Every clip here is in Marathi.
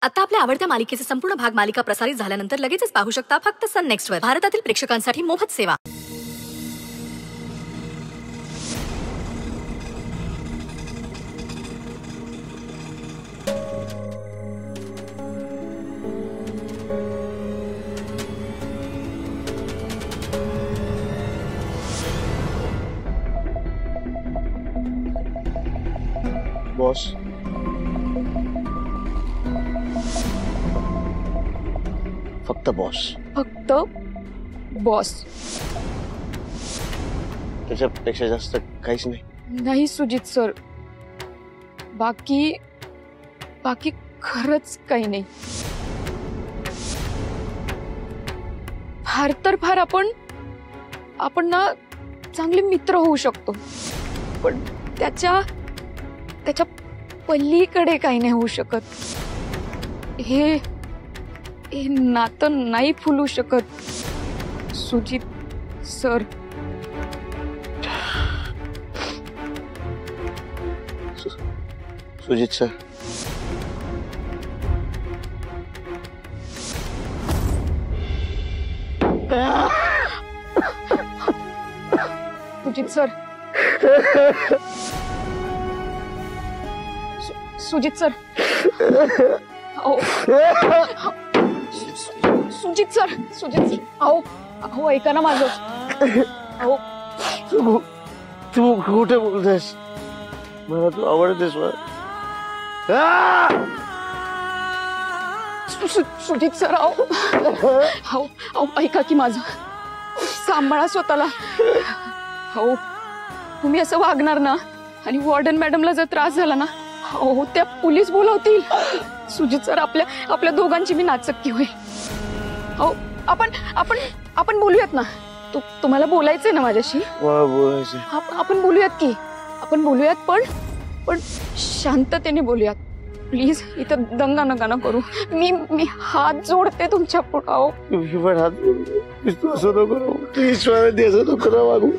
आता आपल्या आवडत्या मालिकेचे संपूर्ण भाग मालिका प्रसारित झाल्यानंतर लगेचच पाहू शकता फक्त सन नेक्स्ट वर. भारतातील प्रेक्षकांसाठी मोफत सेवा. बॉस, फक्त बॉस. फक्त बॉस. त्याच्यापेक्षा जास्त काहीच नाही. नाही सुजित सर, बाकी खरंच काही नाही. फार तर फार आपण ना चांगले मित्र होऊ शकतो, पण त्याच्या पलीकडे काही नाही होऊ शकत. हे नातं नाही फुलू शकत Sujit sir. Sujit sir, Sujit sir, Sujit sir, Sujit sir, Sujit sir, अहो ऐका ना माझं. अहो तू कुठे बोलतेस? मला तू आवडतेस. सुजित सर, अहो ऐका की माझं. सांभाळा स्वतःला. हो, तुम्ही असं वागणार ना आणि वॉर्डन मॅडमला जर त्रास झाला ना, हो त्या पोलीस बोलवतील. सुजित सर, आपल्या दोघांची मी नाचक्की होईल. हो, आपण बोलूयात ना. तुम्हाला बोलायचंय ना माझ्याशी? बोलायचं. आपण बोलूयात की. आपण बोलूयात, पण शांततेने बोलूयात प्लीज. इथं दंगा नका ना करू. मी हात जोडते तुमच्या पुढे. पण हात तू असं नको प्लीज. असं नको वागू.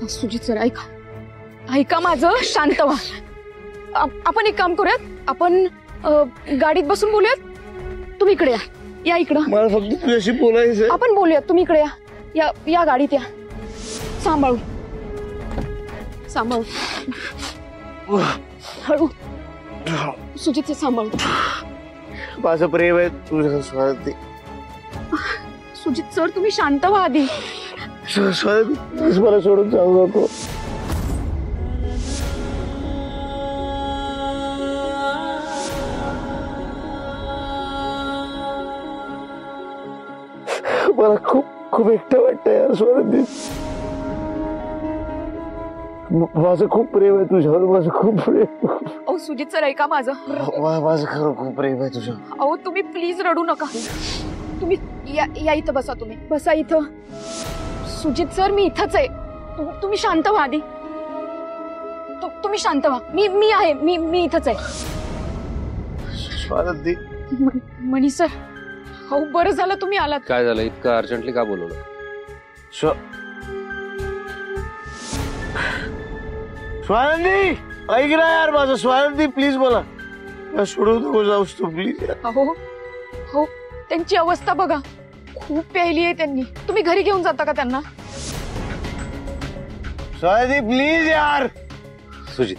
सुजित सर, ऐका माझं. शांत व्हा. आपण एक काम करूयात. आपण गाडीत बसून बोलूयात. तुम्ही इकडे या इकडं. मला फक्त तुझ्याशी बोलायचं. आपण बोलूयात. तुम्ही इकडे या गाडीत या. सांभाळू हळू. सुजित सांभाळू. माझं प्रेम आहे तुझ्या स्वाती. सुजित सर, तुम्ही शांत व्हा आधी. स्वाती, मला सोडून जाऊ नको. मला खूप एकटं वाटतंय यार स्वाती. माझं खूप प्रेम आहे तुझ्यावर. माझं खूप प्रेम. अहो सुजित सर, ऐका माझं. माझं खरं खूप प्रेम आहे तुझ्या. अहो तुम्ही प्लीज रडू नका. तुम्ही या इथं बसा. तुम्ही बसा इथं. सुजित सर, मी इथंच आहे. तुम्ही शांत व्हा आधी. तुम्ही शांत व्हा. मी आहे. मी इथंच आहे. स्वाती. मनी सर, हो बरं झालं तुम्ही आलात. काय झालं? इतकं अर्जंटली का बोलवलं? स्वानंदी, ऐक ना यार माझं. स्वानंदी प्लीज, मला सोडू नको जाऊस तू प्लीज. हो, त्यांची अवस्था बघा. खूप प्यायली आहे त्यांनी. तुम्ही घरी घेऊन जाता का त्यांना? स्वानंदी प्लीज यार. सुजित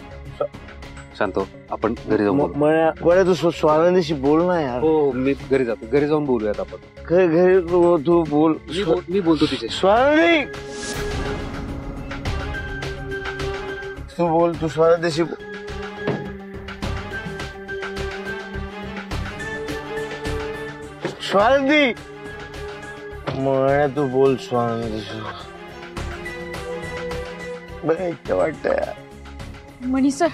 शांत हो. आपण घरी जाऊन बोलू. बरं तू स्वानंदीशी बोल ना यार. हो, मी घरी जातो. घरी जाऊन बोलूयात आपण. घरी तू बोल. मी बोलतो तिचे. स्वानंदी तू बोल. तू स्वानंदीशी बोल. स्वानंदी, मला तू बोल स्वानंदीशी. बरं एकटं वाटतंय यार. मनी सर,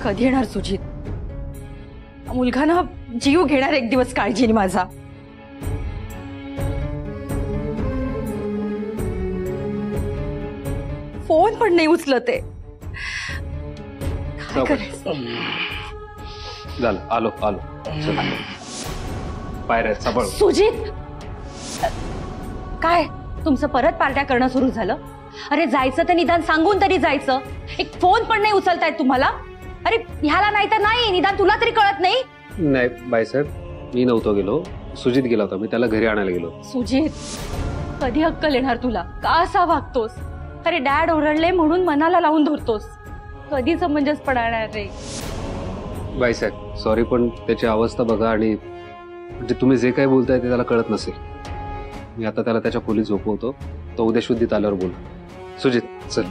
कधी येणार सुजित? मुलगा ना जीव घेणार एक दिवस काळजीने माझा. फोन पण नाही उचलत आहे. काय करायचं? झालं, आलो. पायऱ्या सांभाळ. सुजित, काय तुमचं परत पार्ट्या करणं सुरू झालं? अरे जायचं तर निदान सांगून तरी जायचं. एक फोन पण नाही उचलतायत तुम्हाला. अरे ह्याला नाही तर नाही, निदान तुला तरी कळत नाही? नाही बाईसाहेब, मी नव्हतो गेलो, सुजित गेला होता, मी त्याला घरी आणायला गेलो. सुजित, कधी अक्कल येणार तुला? का असा वागतोस? अरे डॅड ओरडले म्हणून मनाला लावून धरतोस. कधी समंजसपणा येणार रे? बाईसाहेब सॉरी, पण त्याची अवस्था बघा, आणि म्हणजे तुम्ही जे काही बोलताय ते त्याला कळत नसेल. मी आता त्याला त्याच्या खोलीत झोपवतो, तो उद्या शुद्धीत आल्यावर बोल. सुजित चल,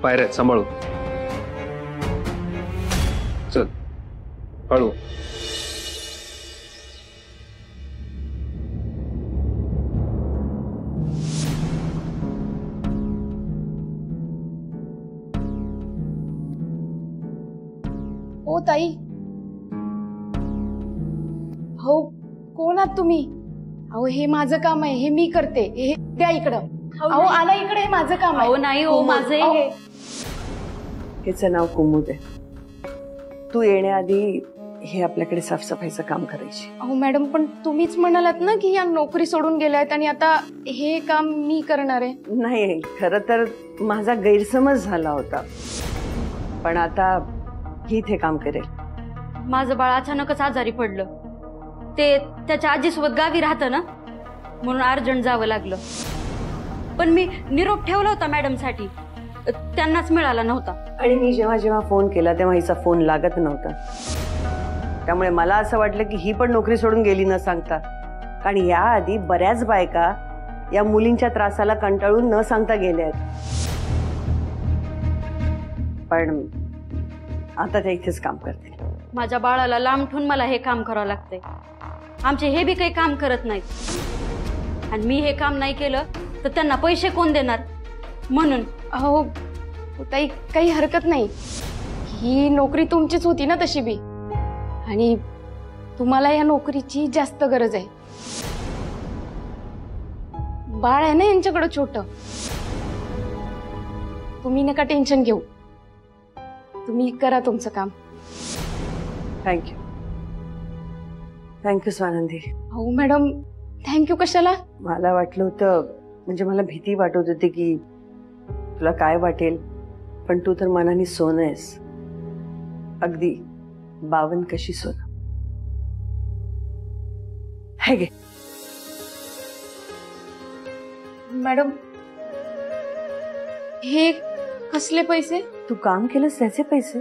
पायऱ्या सांभाळू. चल हळू. हो ताई. हो कोण आहात तुम्ही? अहो हे माझं काम आहे, हे मी करते. हे द्या इकडं. अहो आला इकडे, हे माझं काम आहे. हो नाही हो, माझं हे. हिचं नाव कुमुद आहे. तू येण्याआधी हे आपल्याकडे साफसफाईचं काम करायची. अहो मॅडम, पण तुम्हीच म्हणालात ना की या नोकरी सोडून गेल्या आहेत आणि आता हे काम मी करणार आहे. नाही, खरं तर माझा गैरसमज झाला होता, पण आता ही हे काम करेल. माझं बाळ अचानकच आजारी पडलं. ते त्याच्या आजीसोबत गावी राहतं ना, म्हणून अर्जंट जावं लागलं. पण मी निरोप ठेवला होता मॅडमसाठी, त्यांनाच मिळाला नव्हता. आणि मी जेव्हा जेव्हा फोन केला तेव्हा हिचा फोन लागत नव्हता. त्यामुळे मला असं वाटलं की ही पण नोकरी सोडून गेली न सांगता. कारण याआधी बऱ्याच बायका या मुलींच्या त्रासाला कंटाळून न सांगता गेल्या आहेत, पण आता ते इथेच काम करते. माझ्या बाळाला लांब ठेवून मला हे काम करावं लागतंय. आमचे हे बी काही काम करत नाहीत, आणि मी हे काम नाही केलं तर त्यांना पैसे कोण देणार? म्हणून. अहो ताई, काही हरकत नाही. ही नोकरी तुमचीच होती ना तशी बी, आणि तुम्हाला या नोकरीची जास्त गरज आहे. बाळ आहे ना यांच्याकडे छोट. तुम्ही नका टेन्शन घेऊ, तुम्ही करा तुमचं काम. थँक्यू. थँक्यू स्वानंदी. अहो मॅडम, थँक्यू कशाला? मला वाटलं होतं, म्हणजे मला भीती वाटत होती की तुला काय वाटेल, पण तू तर मनाने सोनं आहेस, अगदी 52 कशी सोनं. हे घे. मॅडम, हे कसले पैसे? तू काम केलंस त्याचे पैसे?